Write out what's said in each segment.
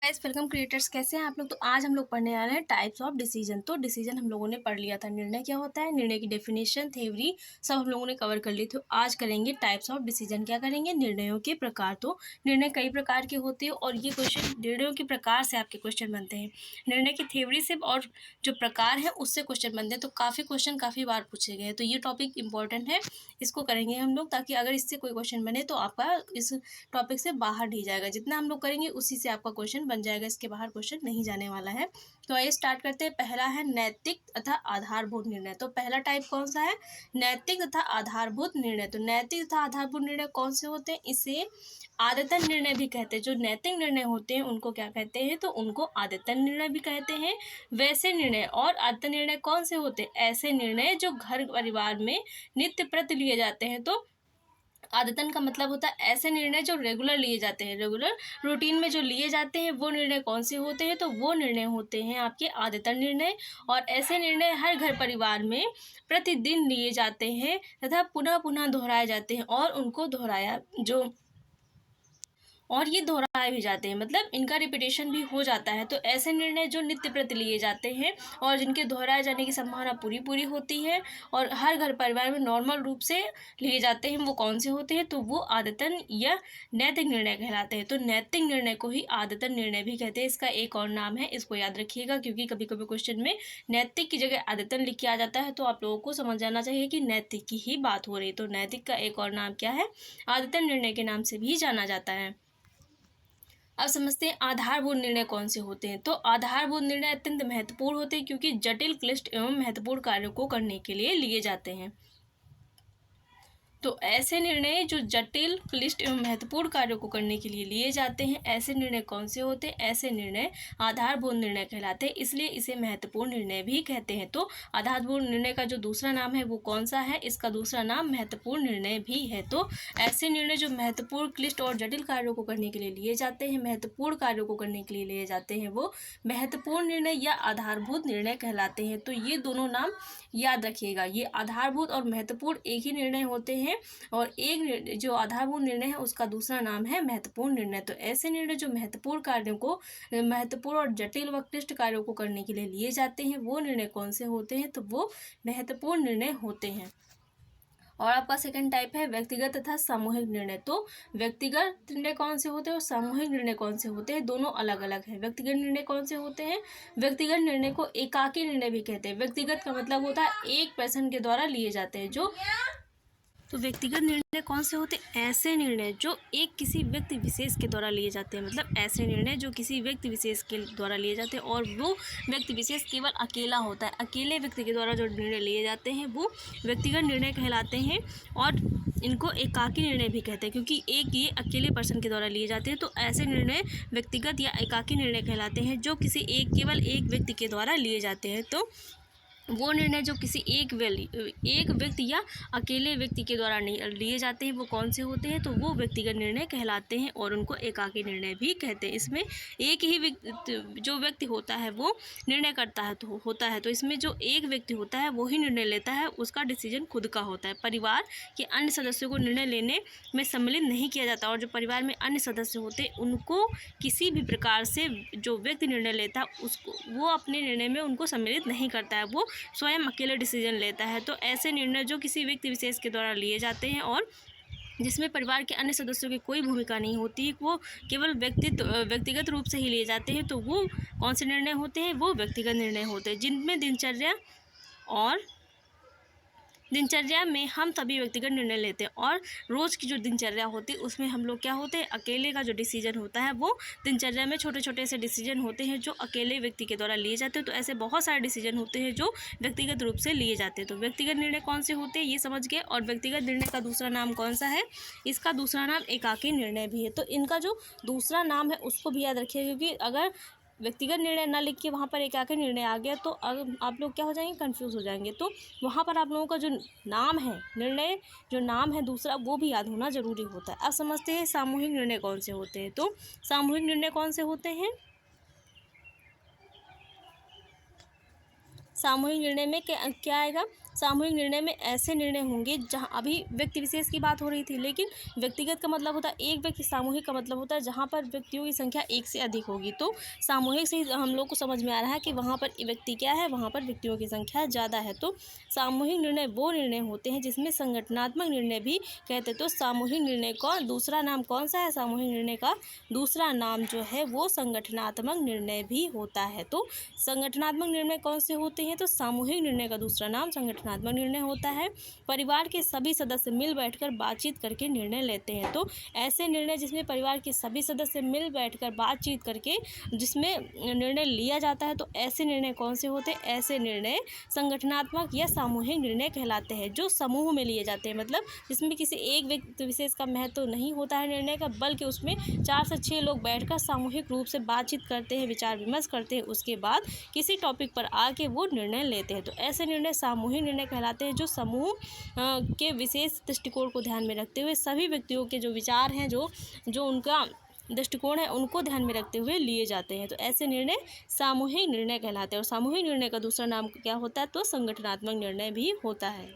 Guys welcome creators, कैसे हैं आप लोग। तो आज हम लोग पढ़ने आ रहे हैं टाइप्स ऑफ डिसीजन। तो डिसीजन हम लोगों ने पढ़ लिया था, निर्णय क्या होता है, निर्णय की डेफिनेशन, थ्योरी सब हम लोगों ने कवर कर ली थी। आज करेंगे टाइप्स ऑफ डिसीजन। क्या करेंगे, निर्णयों के प्रकार। तो निर्णय कई प्रकार के होते हैं और ये क्वेश्चन निर्णयों के प्रकार से आपके क्वेश्चन बनते हैं। निर्णय की थ्योरी से और जो प्रकार है उससे क्वेश्चन बनते हैं। तो काफ़ी क्वेश्चन काफ़ी बार पूछे गए हैं, तो ये टॉपिक इंपॉर्टेंट है, इसको करेंगे हम लोग, ताकि अगर इससे कोई क्वेश्चन बने तो आपका इस टॉपिक से बाहर नहीं जाएगा। जितना हम लोग करेंगे उसी से आपका क्वेश्चन बन जाएगा, इसके बाहर क्वेश्चन नहीं जाने वाला है। तो आइए स्टार्ट करते हैं। पहला है नैतिक तथा आधारभूत निर्णय। तो पहला टाइप कौन सा है, नैतिक तथा आधारभूत निर्णय। तो नैतिक तथा आधारभूत निर्णय कौन से होते हैं, इसे आदतन निर्णय भी कहते हैं। जो नैतिक निर्णय होते हैं उनको क्या कहते हैं, तो उनको आदतन निर्णय भी कहते हैं। वैसे निर्णय और आदतन निर्णय कौन से होते हैं, ऐसे निर्णय जो घर परिवार में नित्य प्रति लिए जाते हैं। तो आदतन का मतलब होता है ऐसे निर्णय जो रेगुलर लिए जाते हैं, रेगुलर रूटीन में जो लिए जाते हैं वो निर्णय कौन से होते हैं, तो वो निर्णय होते हैं आपके आदतन निर्णय। और ऐसे निर्णय हर घर परिवार में प्रतिदिन लिए जाते हैं तथा पुनः पुनः दोहराए जाते हैं और उनको दोहराया जो और ये दोहराए भी जाते हैं, मतलब इनका रिपीटेशन भी हो जाता है। तो ऐसे निर्णय जो नित्य प्रति लिए जाते हैं और जिनके दोहराए जाने की संभावना पूरी पूरी होती है और हर घर परिवार में नॉर्मल रूप से लिए जाते हैं, वो कौन से होते हैं, तो वो आदतन या नैतिक निर्णय कहलाते हैं। तो नैतिक निर्णय को ही आदतन निर्णय भी कहते हैं। इसका एक और नाम है, इसको याद रखिएगा, क्योंकि कभी कभी क्वेश्चन में नैतिक की जगह आदतन लिख के आ जाता है, तो आप लोगों को समझ जाना चाहिए कि नैतिक की ही बात हो रही है। तो नैतिक का एक और नाम क्या है, आदतन निर्णय के नाम से भी जाना जाता है। अब समझते हैं आधारभूत निर्णय कौन से होते हैं। तो आधारभूत निर्णय अत्यंत महत्वपूर्ण होते हैं, क्योंकि जटिल, क्लिष्ट एवं महत्वपूर्ण कार्यों को करने के लिए लिए जाते हैं। तो ऐसे निर्णय जो जटिल, क्लिष्ट एवं महत्वपूर्ण कार्यों को करने के लिए लिए जाते हैं, ऐसे निर्णय कौन से होते हैं, ऐसे निर्णय आधारभूत निर्णय कहलाते हैं, इसलिए इसे महत्वपूर्ण निर्णय भी कहते हैं। तो आधारभूत निर्णय का जो दूसरा नाम है वो कौन सा है, इसका दूसरा नाम महत्वपूर्ण निर्णय भी है। तो ऐसे निर्णय जो महत्वपूर्ण, क्लिष्ट और जटिल कार्यों को करने के लिए लिए जाते हैं, महत्वपूर्ण कार्यों को करने के लिए लिए जाते हैं, वो महत्वपूर्ण निर्णय या आधारभूत निर्णय कहलाते हैं। तो ये दोनों नाम याद रखिएगा, ये आधारभूत और महत्वपूर्ण एक ही निर्णय होते हैं, और एक जो आधारभूत निर्णय है उसका दूसरा नाम है महत्वपूर्ण निर्णय। तो ऐसे निर्णय जो महत्वपूर्ण कार्यों को, महत्वपूर्ण और जटिल व क्लिष्ट कार्यों को करने के लिए लिए जाते हैं, वो निर्णय कौन से होते हैं, तो वो महत्वपूर्ण निर्णय होते हैं। और आपका सेकंड टाइप है व्यक्तिगत तथा सामूहिक निर्णय। तो व्यक्तिगत निर्णय कौन से होते हैं और सामूहिक निर्णय कौन से होते हैं, दोनों अलग अलग है। व्यक्तिगत निर्णय कौन से होते हैं, व्यक्तिगत निर्णय को एकाकी निर्णय भी कहते हैं। व्यक्तिगत का मतलब होता है एक पर्सन के द्वारा लिए जाते हैं। जो तो व्यक्तिगत निर्णय कौन से होते हैं, ऐसे निर्णय जो एक किसी व्यक्ति विशेष के द्वारा लिए जाते हैं, मतलब ऐसे निर्णय जो किसी व्यक्ति विशेष के द्वारा लिए जाते हैं और वो व्यक्ति विशेष केवल अकेला होता है, अकेले व्यक्ति के द्वारा जो निर्णय लिए जाते हैं वो व्यक्तिगत निर्णय कहलाते हैं। और इनको एकाकी निर्णय भी कहते हैं, क्योंकि एक ये अकेले पर्सन के द्वारा लिए जाते हैं। तो ऐसे निर्णय व्यक्तिगत या एकाकी निर्णय कहलाते हैं जो किसी केवल एक व्यक्ति के द्वारा लिए जाते हैं। तो वो निर्णय जो किसी एक व्यक्ति या अकेले व्यक्ति के द्वारा नहीं लिए जाते हैं, वो कौन से होते हैं, तो वो व्यक्तिगत निर्णय कहलाते हैं और उनको एकाकी निर्णय भी कहते हैं। इसमें एक ही जो व्यक्ति होता है वो निर्णय करता है तो इसमें जो एक व्यक्ति होता है वो ही निर्णय लेता है, उसका डिसीजन खुद का होता है। परिवार के अन्य सदस्यों को निर्णय लेने में सम्मिलित नहीं किया जाता, और जो परिवार में अन्य सदस्य होते हैं उनको किसी भी प्रकार से जो व्यक्ति निर्णय लेता है उसको, वो अपने निर्णय में उनको सम्मिलित नहीं करता है, वो स्वयं अकेले डिसीजन लेता है। तो ऐसे निर्णय जो किसी व्यक्ति विशेष के द्वारा लिए जाते हैं और जिसमें परिवार के अन्य सदस्यों की कोई भूमिका नहीं होती, वो केवल व्यक्तिगत रूप से ही लिए जाते हैं, तो वो कौन से निर्णय होते हैं, वो व्यक्तिगत निर्णय होते हैं। जिनमें दिनचर्या में हम सभी व्यक्तिगत निर्णय लेते हैं, और रोज़ की जो दिनचर्या होती है उसमें हम लोग क्या होते हैं, अकेले का जो डिसीजन होता है वो दिनचर्या में छोटे छोटे से डिसीजन होते हैं जो अकेले व्यक्ति के द्वारा लिए जाते हैं। तो ऐसे बहुत सारे डिसीजन होते हैं जो व्यक्तिगत रूप से लिए जाते हैं। तो व्यक्तिगत निर्णय कौन से होते हैं ये समझ गए। और व्यक्तिगत निर्णय का दूसरा नाम कौन सा है, इसका दूसरा नाम एकाकी निर्णय भी है। तो इनका जो दूसरा नाम है उसको भी याद रखिए, क्योंकि अगर व्यक्तिगत निर्णय ना लिख के वहाँ पर एकाकी निर्णय आ गया तो आप लोग क्या हो जाएंगे, कंफ्यूज हो जाएंगे। तो वहाँ पर आप लोगों का जो नाम है, निर्णय जो नाम है दूसरा, वो भी याद होना जरूरी होता है। अब समझते हैं सामूहिक निर्णय कौन से होते हैं। तो सामूहिक निर्णय कौन से होते हैं, सामूहिक निर्णय में क्या आएगा, सामूहिक निर्णय में ऐसे निर्णय होंगे जहाँ अभी व्यक्ति विशेष की बात हो रही थी, लेकिन व्यक्तिगत का मतलब होता है एक व्यक्ति, सामूहिक का मतलब होता है जहाँ पर व्यक्तियों की संख्या एक से अधिक होगी। तो सामूहिक से ही हम लोग को समझ में आ रहा है कि वहाँ पर व्यक्ति क्या है, वहाँ पर व्यक्तियों की संख्या ज़्यादा है। तो सामूहिक निर्णय वो निर्णय होते हैं जिसमें संगठनात्मक निर्णय भी कहते हैं। तो सामूहिक निर्णय का दूसरा नाम कौन सा है? सामूहिक निर्णय का दूसरा नाम जो है वो संगठनात्मक निर्णय भी होता है। तो संगठनात्मक निर्णय कौन से होते हैं? तो सामूहिक निर्णय का दूसरा नाम संगठनात्मक निर्णय होता है। परिवार के सभी सदस्य मिल बैठकर बातचीत करके निर्णय लेते हैं। तो ऐसे निर्णय जिसमें परिवार के सभी सदस्य मिल बैठकर बातचीत करके जिसमें निर्णय लिया जाता है, तो ऐसे निर्णय कौन से होते हैं? ऐसे निर्णय संगठनात्मक या सामूहिक निर्णय कहलाते हैं, जो समूह में लिए जाते हैं। मतलब जिसमें किसी एक व्यक्ति विशेष का महत्व नहीं होता है निर्णय का, बल्कि उसमें 4 से 6 लोग बैठकर सामूहिक रूप से बातचीत करते हैं, विचार विमर्श करते हैं, उसके बाद किसी टॉपिक पर आके वो निर्णय लेते हैं। तो ऐसे निर्णय सामूहिक निर्णय कहलाते हैं, जो समूह के विशेष दृष्टिकोण को ध्यान में रखते हुए सभी व्यक्तियों के जो विचार हैं, जो उनका दृष्टिकोण है, उनको ध्यान में रखते हुए लिए जाते हैं। तो ऐसे निर्णय सामूहिक निर्णय कहलाते हैं। और सामूहिक निर्णय का दूसरा नाम क्या होता है? तो संगठनात्मक निर्णय भी होता है।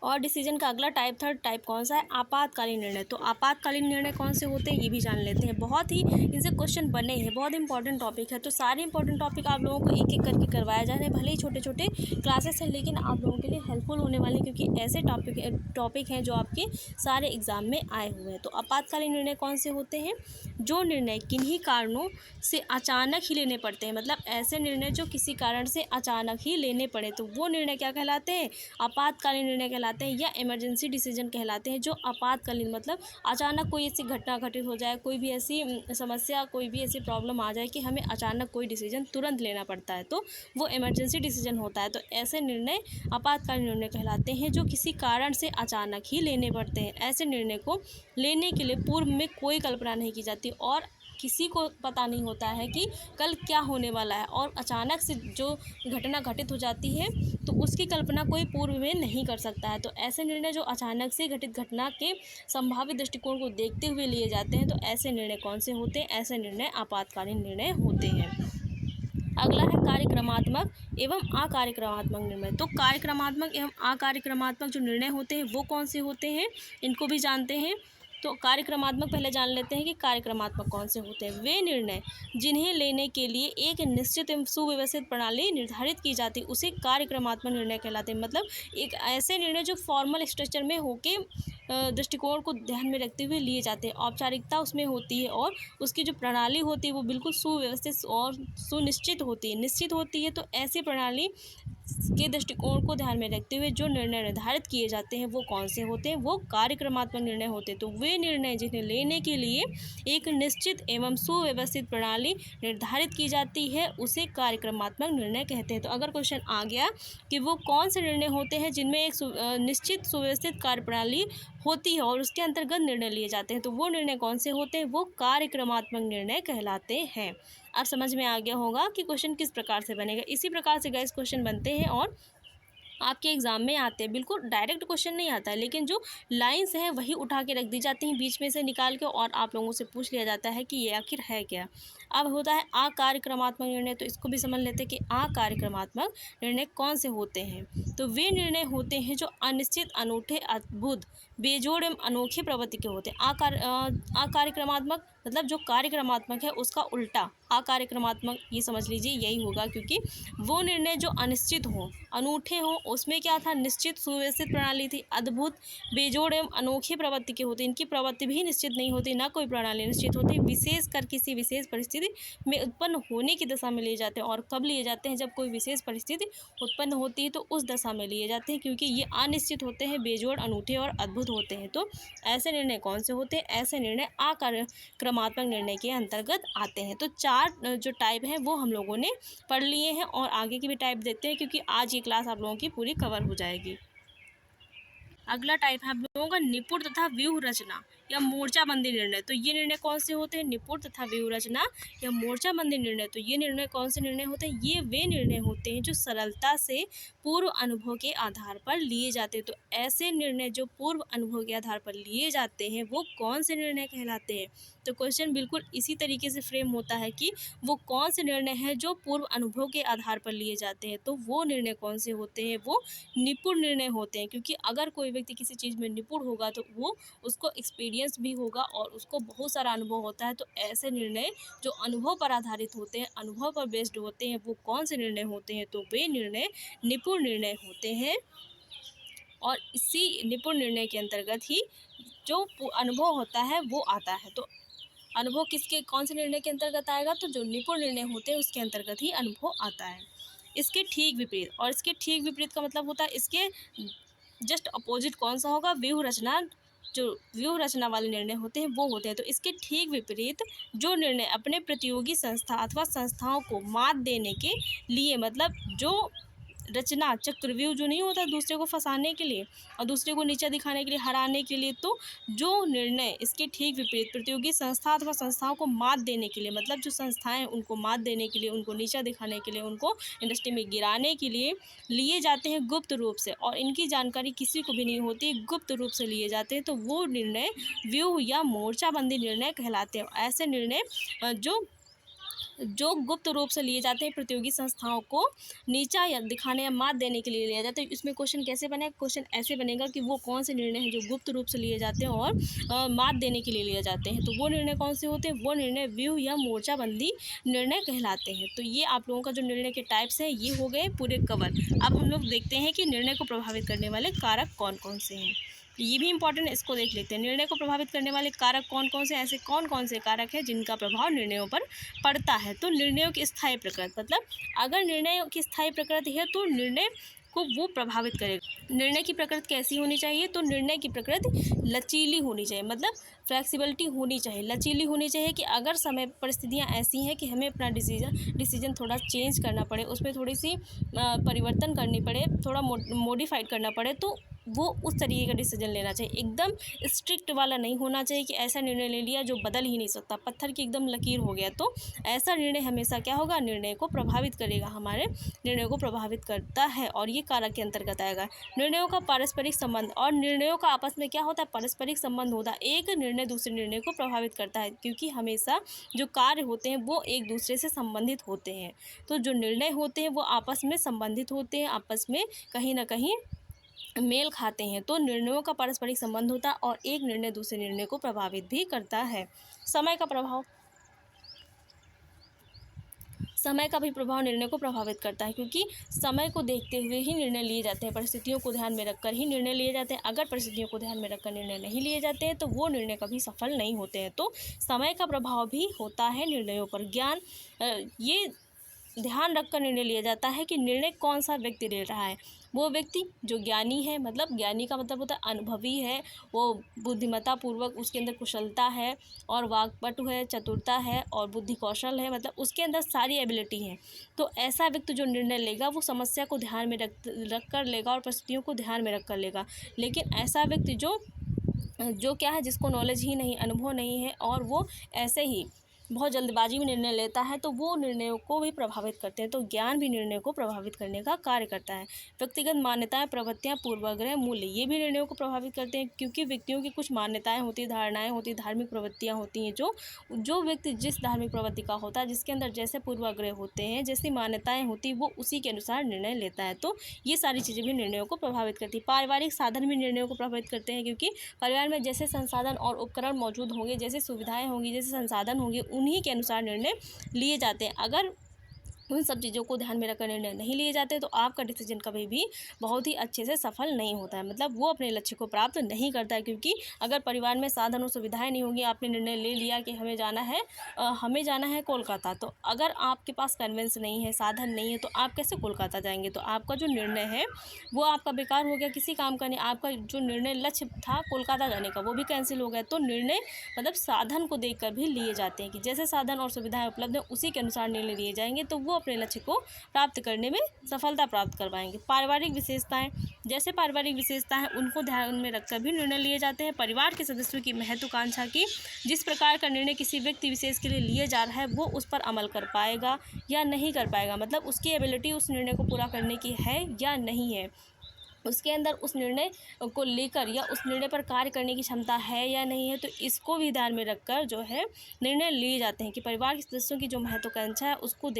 और डिसीजन का अगला टाइप, थर्ड टाइप कौन सा है? आपातकालीन निर्णय। तो आपातकालीन निर्णय कौन से होते हैं ये भी जान लेते हैं। बहुत ही इनसे क्वेश्चन बने हैं, बहुत इंपॉर्टेंट टॉपिक है। तो सारे इंपॉर्टेंट टॉपिक आप लोगों को एक एक करके करवाया जा रहा है। भले ही छोटे छोटे क्लासेस हैं, लेकिन आप लोगों के लिए हेल्पफुल होने वाले हैं, क्योंकि ऐसे टॉपिक हैं जो आपके सारे एग्जाम में आए हुए हैं। तो आपातकालीन निर्णय कौन से होते हैं? जो निर्णय किन्हीं कारणों से अचानक ही लेने पड़ते हैं। मतलब ऐसे निर्णय जो किसी कारण से अचानक ही लेने पड़े, तो वो निर्णय क्या कहलाते हैं? आपातकालीन निर्णय कहलाते हैं, या इमरजेंसी डिसीजन कहलाते हैं। जो आपातकालीन मतलब अचानक कोई ऐसी घटना घटित हो जाए, कोई भी ऐसी समस्या, कोई भी ऐसी प्रॉब्लम आ जाए कि हमें अचानक कोई डिसीजन तुरंत लेना पड़ता है, तो वो इमरजेंसी डिसीजन होता है। तो ऐसे निर्णय आपातकालीन निर्णय कहलाते हैं, जो किसी कारण से अचानक ही लेने पड़ते हैं। ऐसे निर्णय को लेने के लिए पूर्व में कोई कल्पना नहीं की जाती, और किसी को पता नहीं होता है कि कल क्या होने वाला है, और अचानक से जो घटना घटित हो जाती है तो उसकी कल्पना कोई पूर्व में नहीं कर सकता है। तो ऐसे निर्णय जो अचानक से घटित घटना के संभावित दृष्टिकोण को देखते हुए लिए जाते हैं, तो ऐसे निर्णय कौन से होते हैं? ऐसे निर्णय आपातकालीन निर्णय होते हैं। अगला है कार्यक्रमात्मक एवं अकार्यक्रमात्मक निर्णय। तो कार्यक्रमात्मक एवं अकार्यक्रमात्मक जो निर्णय होते हैं वो कौन से होते हैं, इनको भी जानते हैं। तो कार्यक्रमात्मक पहले जान लेते हैं कि कार्यक्रमात्मक कौन से होते हैं। वे निर्णय जिन्हें लेने के लिए एक निश्चित एवं सुव्यवस्थित प्रणाली निर्धारित की जाती है, उसे कार्यक्रमात्मक निर्णय कहलाते हैं। मतलब एक ऐसे निर्णय जो फॉर्मल स्ट्रक्चर में होके दृष्टिकोण को ध्यान में रखते हुए लिए जाते हैं, औपचारिकता उसमें होती है, और उसकी जो प्रणाली होती है वो बिल्कुल सुव्यवस्थित और सुनिश्चित होती है, निश्चित होती है। तो ऐसी प्रणाली के दृष्टिकोण को ध्यान में रखते हुए जो निर्णय निर्धारित किए जाते हैं वो कौन से होते हैं? वो कार्यक्रमात्मक निर्णय होते हैं। तो वे निर्णय जिन्हें लेने के लिए एक निश्चित एवं सुव्यवस्थित प्रणाली निर्धारित की जाती है, उसे कार्यक्रमात्मक निर्णय कहते हैं। तो अगर क्वेश्चन आ गया कि वो कौन से निर्णय होते हैं जिनमें एक निश्चित सुव्यवस्थित कार्यप्रणाली होती है और उसके अंतर्गत निर्णय लिए जाते हैं, तो वो निर्णय कौन से होते हैं? वो कार्यक्रमात्मक निर्णय कहलाते हैं। अब समझ में आ गया होगा कि क्वेश्चन किस प्रकार से बनेगा। इसी प्रकार से गाइस क्वेश्चन बनते हैं और आपके एग्जाम में आते हैं। बिल्कुल डायरेक्ट क्वेश्चन नहीं आता है, लेकिन जो लाइंस हैं वही उठा के रख दी जाती हैं बीच में से निकाल के, और आप लोगों से पूछ लिया जाता है कि ये आखिर है क्या। अब होता है अकार्यक्रमात्मक निर्णय। तो इसको भी समझ लेते हैं कि अकार्यक्रमात्मक निर्णय कौन से होते हैं। तो वे निर्णय होते हैं जो अनिश्चित, अनूठे, अद्भुत, बेजोड़ एवं अनोखे प्रवृत्ति के होते हैं। अकार्यक्रमात्मक मतलब जो कार्यक्रमात्मक है उसका उल्टा अकार्यक्रमात्मक, ये समझ लीजिए यही होगा, क्योंकि वो निर्णय जो अनिश्चित हो, अनूठे हो, उसमें क्या था? निश्चित सुव्यवस्थित प्रणाली थी। अद्भुत, बेजोड़ एवं अनोखे प्रवृत्ति के होते, इनकी प्रवृत्ति भी निश्चित नहीं होती, ना कोई प्रणाली निश्चित होती। विशेष कर किसी विशेष परिस्थिति में उत्पन्न होने की दशा में लिए जाते हैं। और कब लिए जाते हैं? जब कोई विशेष परिस्थिति उत्पन्न होती है तो उस दशा में लिए जाते हैं, क्योंकि ये अनिश्चित होते हैं, बेजोड़, अनूठे और अद्भुत होते हैं। तो ऐसे निर्णय कौन से होते हैं? ऐसे निर्णय अकार्यक्रमात्मक निर्णय के अंतर्गत आते हैं। तो 4 जो टाइप हैं वो हम लोगों ने पढ़ लिए हैं, और आगे की भी टाइप देखते हैं, क्योंकि आज ये क्लास आप लोगों की पूरी कवर हो जाएगी। अगला टाइप है आप लोगों का निपुण तथा व्यूह रचना या मोर्चाबंदी निर्णय। तो ये निर्णय कौन से होते हैं? निपुण तथा व्यूह रचना या मोर्चाबंदी निर्णय। तो ये निर्णय कौन से निर्णय होते हैं? ये वे निर्णय होते हैं जो सरलता से पूर्व अनुभव के आधार पर लिए जाते हैं। तो ऐसे निर्णय जो पूर्व अनुभव के आधार पर लिए जाते हैं वो कौन से निर्णय कहलाते हैं? तो क्वेश्चन बिल्कुल इसी तरीके से फ्रेम होता है कि वो कौन से निर्णय हैं जो पूर्व अनुभव के आधार पर लिए जाते हैं। तो वो निर्णय कौन से होते हैं? वो निपुण निर्णय होते हैं, क्योंकि अगर कोई व्यक्ति किसी चीज़ में निपुण होगा तो वो उसको एक्सपीरियंस भी होगा और उसको बहुत सारा अनुभव होता है। तो ऐसे निर्णय जो अनुभव पर आधारित होते हैं, अनुभव पर बेस्ड होते हैं, वो कौन से निर्णय होते हैं? तो वे निर्णय निपुण निर्णय होते हैं। और इसी निपुण निर्णय के अंतर्गत ही जो अनुभव होता है वो आता है। तो अनुभव किसके कौन से निर्णय के अंतर्गत आएगा? तो जो निपुण निर्णय होते हैं उसके अंतर्गत ही अनुभव आता है। इसके ठीक विपरीत, और इसके ठीक विपरीत का मतलब होता है इसके जस्ट अपोजिट कौन सा होगा? व्यूह रचना। जो व्यूह रचना वाले निर्णय होते हैं वो होते हैं। तो इसके ठीक विपरीत जो निर्णय अपने प्रतियोगी संस्था अथवा संस्थाओं को मात देने के लिए, मतलब जो रचना चक्रव्यूह जो नहीं होता दूसरे को फंसाने के लिए और दूसरे को नीचा दिखाने के लिए, हराने के लिए, तो जो निर्णय इसके ठीक विपरीत प्रतियोगी संस्था अथवा संस्थाओं को मात देने के लिए, मतलब जो संस्थाएं उनको मात देने के लिए, उनको नीचा दिखाने के लिए, उनको इंडस्ट्री में गिराने के लिए लिए जाते हैं गुप्त रूप से, और इनकी जानकारी किसी को भी नहीं होती, गुप्त रूप से लिए जाते हैं, तो वो निर्णय व्यूह या मोर्चाबंदी निर्णय कहलाते हैं। ऐसे निर्णय जो गुप्त रूप से लिए जाते हैं, प्रतियोगी संस्थाओं को नीचा या दिखाने या मात देने के लिए लिया जाता है। तो इसमें क्वेश्चन कैसे बनेगा? क्वेश्चन ऐसे बनेगा कि वो कौन से निर्णय हैं जो गुप्त रूप से लिए जाते हैं और मात देने के लिए लिए जाते हैं। तो वो निर्णय कौन से होते हैं? वो निर्णय व्यूह या मोर्चाबंदी निर्णय कहलाते हैं। तो ये आप लोगों का जो निर्णय के टाइप्स हैं ये हो गए पूरे कवर। अब हम लोग देखते हैं कि निर्णय को प्रभावित करने वाले कारक कौन कौन से हैं। ये भी इंपॉर्टेंट है, इसको देख लेते हैं। निर्णय को प्रभावित करने वाले कारक कौन कौन से, ऐसे कौन कौन से कारक हैं जिनका प्रभाव निर्णयों पर पड़ता है। तो निर्णयों की स्थायी प्रकृति, मतलब अगर निर्णयों की स्थायी प्रकृति है तो निर्णय को वो प्रभावित करेगा। निर्णय की प्रकृति कैसी होनी चाहिए? तो निर्णय की प्रकृति लचीली होनी चाहिए, मतलब फ्लेक्सिबिलिटी होनी चाहिए, लचीली होनी चाहिए कि अगर समय परिस्थितियाँ ऐसी हैं कि हमें अपना डिसीजन थोड़ा चेंज करना पड़े, उसमें थोड़ी सी परिवर्तन करनी पड़े, थोड़ा मॉडिफाइड करना पड़े, तो वो उस तरीके का डिसीजन लेना चाहिए। एकदम स्ट्रिक्ट वाला नहीं होना चाहिए कि ऐसा निर्णय ले लिया जो बदल ही नहीं सकता, पत्थर की एकदम लकीर हो गया। तो ऐसा निर्णय हमेशा क्या होगा? निर्णय को प्रभावित करेगा, हमारे निर्णयों को प्रभावित करता है, और ये कारक के अंतर्गत आएगा। निर्णयों का पारस्परिक संबंध, और निर्णयों का आपस में क्या होता है? पारस्परिक संबंध होता है। एक निर्णय दूसरे निर्णय को प्रभावित करता है, क्योंकि हमेशा जो कार्य होते हैं वो एक दूसरे से संबंधित होते हैं। तो जो निर्णय होते हैं वो आपस में संबंधित होते हैं, आपस में कहीं ना कहीं मेल खाते हैं। तो निर्णयों का पारस्परिक संबंध होता है और एक निर्णय दूसरे निर्णय को प्रभावित भी करता है। समय का प्रभाव, समय का भी प्रभाव निर्णय को प्रभावित करता है, क्योंकि समय को देखते हुए ही निर्णय लिए जाते हैं, परिस्थितियों को ध्यान में रखकर ही निर्णय लिए जाते हैं। अगर परिस्थितियों को ध्यान में रखकर निर्णय नहीं लिए जाते हैं तो वो निर्णय कभी सफल नहीं होते हैं। तो समय का प्रभाव भी होता है निर्णयों पर। ज्ञान, ये ध्यान रखकर निर्णय लिया जाता है कि निर्णय कौन सा व्यक्ति ले रहा है। वो व्यक्ति जो ज्ञानी है, मतलब ज्ञानी का मतलब होता है अनुभवी है, वो बुद्धिमत्ता पूर्वक, उसके अंदर कुशलता है और वाक्पटु है, चतुरता है और बुद्धि कौशल है, मतलब उसके अंदर सारी एबिलिटी है। तो ऐसा व्यक्ति जो निर्णय लेगा वो समस्या को ध्यान में रख कर लेगा और परिस्थितियों को ध्यान में रख कर लेगा। लेकिन ऐसा व्यक्ति जो क्या है, जिसको नॉलेज ही नहीं, अनुभव नहीं है और वो ऐसे ही बहुत जल्दबाजी में निर्णय लेता है, तो वो निर्णयों को भी प्रभावित करते हैं। तो ज्ञान भी निर्णय को प्रभावित करने का कार्य करता है। व्यक्तिगत मान्यताएं, प्रवृत्तियां, पूर्वाग्रह, मूल्य, ये भी निर्णयों को प्रभावित करते हैं, क्योंकि व्यक्तियों की कुछ मान्यताएं होती, धारणाएं होती, धार्मिक प्रवृत्तियां होती हैं। जो व्यक्ति जिस धार्मिक प्रवृत्ति का होता है, जिसके अंदर जैसे पूर्वाग्रह होते हैं, जैसी मान्यताएं होती, वो उसी के अनुसार निर्णय लेता है। तो ये सारी चीज़ें भी निर्णयों को प्रभावित करती है। पारिवारिक साधन भी निर्णयों को प्रभावित करते हैं, क्योंकि परिवार में जैसे संसाधन और उपकरण मौजूद होंगे, जैसे सुविधाएं होंगी, जैसे संसाधन होंगे, उन्हीं के अनुसार निर्णय लिए जाते हैं। अगर उन सब चीज़ों को ध्यान में रखकर निर्णय नहीं लिए जाते तो आपका डिसीजन कभी भी बहुत ही अच्छे से सफल नहीं होता है, मतलब वो अपने लक्ष्य को प्राप्त नहीं करता है। क्योंकि अगर परिवार में साधन और सुविधाएं नहीं होंगी, आपने निर्णय ले लिया कि हमें जाना है कोलकाता, तो अगर आपके पास कन्वेंस नहीं है, साधन नहीं है, तो आप कैसे कोलकाता जाएंगे? तो आपका जो निर्णय है वो आपका बेकार हो गया, किसी काम का नहीं। आपका जो निर्णय लक्ष्य था कोलकाता जाने का वो भी कैंसिल हो गया। तो निर्णय मतलब साधन को देख कर भी लिए जाते हैं कि जैसे साधन और सुविधाएँ उपलब्ध हैं उसी के अनुसार निर्णय लिए जाएंगे, तो वो अपने लक्ष्य को प्राप्त करने में सफलता प्राप्त करवाएंगे। पारिवारिक विशेषताएं, जैसे पारिवारिक विशेषताएं उनको ध्यान में रखकर भी निर्णय लिए जाते हैं। परिवार के सदस्यों की महत्वाकांक्षा की, जिस प्रकार का निर्णय किसी व्यक्ति विशेष के लिए लिया जा रहा है वो उस पर अमल कर पाएगा या नहीं कर पाएगा, मतलब उसकी एबिलिटी उस निर्णय को पूरा करने की है या नहीं है, उसके अंदर उस निर्णय को लेकर या उस निर्णय पर कार्य करने की क्षमता है या नहीं है। तो इसको भी ध्यान में रखकर जो है निर्णय लिए जाते हैं कि परिवार के सदस्यों की जो महत्वाकांक्षा है उसको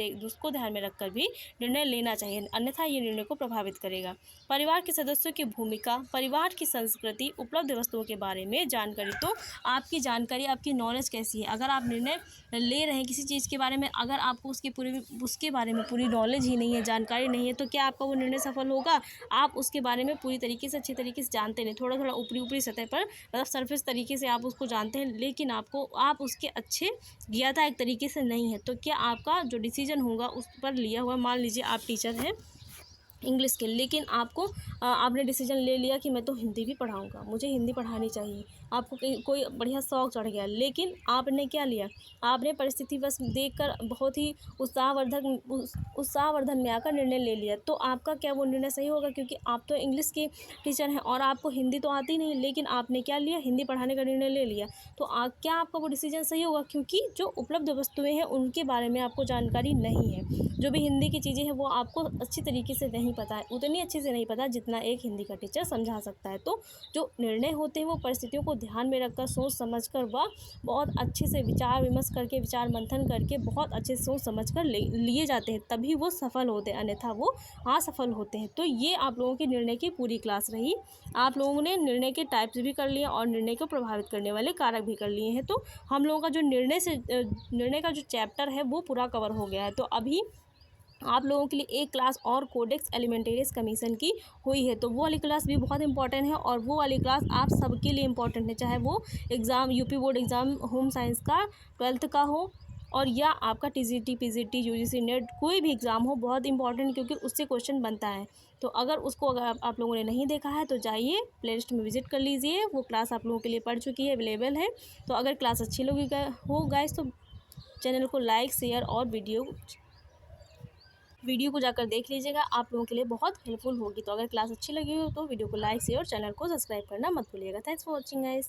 ध्यान में रखकर भी निर्णय लेना चाहिए, अन्यथा ये निर्णय को प्रभावित करेगा। परिवार के सदस्यों की भूमिका, परिवार की संस्कृति, उपलब्ध वस्तुओं के बारे में जानकारी। तो आपकी जानकारी, आपकी नॉलेज कैसी है, अगर आप निर्णय ले रहे हैं किसी चीज़ के बारे में, अगर आपको उसके बारे में पूरी नॉलेज ही नहीं है, जानकारी नहीं है, तो क्या आपका वो निर्णय सफल होगा? आप उसके बारे में पूरी तरीके से, अच्छी तरीके से जानते नहीं, थोड़ा थोड़ा ऊपरी सतह पर, मतलब सरफेस तरीके से आप उसको जानते हैं, लेकिन आप उसके अच्छे ज्ञाता एक तरीके से नहीं है, तो क्या आपका जो डिसीजन होगा उस पर लिया हुआ, मान लीजिए आप टीचर हैं इंग्लिश के, लेकिन आपने डिसीजन ले लिया कि मैं तो हिंदी भी पढ़ाऊँगा, मुझे हिंदी पढ़ानी चाहिए, आपको कोई बढ़िया शौक़ चढ़ गया, लेकिन आपने क्या लिया, आपने परिस्थिति बस देखकर बहुत ही उत्साहवर्धन में आकर निर्णय ले लिया, तो आपका क्या वो निर्णय सही होगा? क्योंकि आप तो इंग्लिश के टीचर हैं और आपको हिंदी तो आती नहीं, लेकिन आपने क्या लिया, हिंदी पढ़ाने का निर्णय ले लिया, तो क्या आपका वो डिसीजन सही होगा? क्योंकि जो उपलब्ध वस्तुएँ हैं उनके बारे में आपको जानकारी नहीं है, जो भी हिंदी की चीज़ें हैं वो आपको अच्छी तरीके से नहीं पता है, उतनी अच्छे से नहीं पता जितना एक हिंदी का टीचर समझा सकता है। तो जो निर्णय होते हैं वो परिस्थितियों को ध्यान में रखकर, सोच समझकर व बहुत अच्छे से विचार विमर्श करके, विचार मंथन करके बहुत अच्छे से सोच समझकर लिए जाते हैं, तभी वो सफल होते हैं, अन्यथा वो असफल होते हैं। तो ये आप लोगों की निर्णय की पूरी क्लास रही। आप लोगों ने निर्णय के टाइप्स भी कर लिए और निर्णय को प्रभावित करने वाले कारक भी कर लिए हैं। तो हम लोगों का जो निर्णय का जो चैप्टर है वो पूरा कवर हो गया है। तो अभी आप लोगों के लिए एक क्लास और कोडेक्स एलिमेंटेरियस कमीशन की हुई है, तो वो वाली क्लास भी बहुत इंपॉर्टेंट है और वो वाली क्लास आप सबके लिए इम्पॉर्टेंट है, चाहे वो exam UP board exam home science का 12th का हो और या आपका टीजीटी, पीजीटी, यूजीसी नेट कोई भी एग्ज़ाम हो, बहुत इंपॉर्टेंट, क्योंकि उससे क्वेश्चन बनता है। तो अगर आप लोगों ने नहीं देखा है तो जाइए प्लेलिस्ट में विजिट कर लीजिए, वो क्लास आप लोगों के लिए पढ़ चुकी है, अवेलेबल है। तो अगर क्लास अच्छी लगी हो गाइस तो चैनल को लाइक, शेयर और वीडियो को जाकर देख लीजिएगा, आप लोगों के लिए बहुत हेल्पफुल होगी। तो अगर क्लास अच्छी लगी हो तो वीडियो को लाइक, शेयर और चैनल को सब्सक्राइब करना मत भूलिएगा। Thanks for watching guys.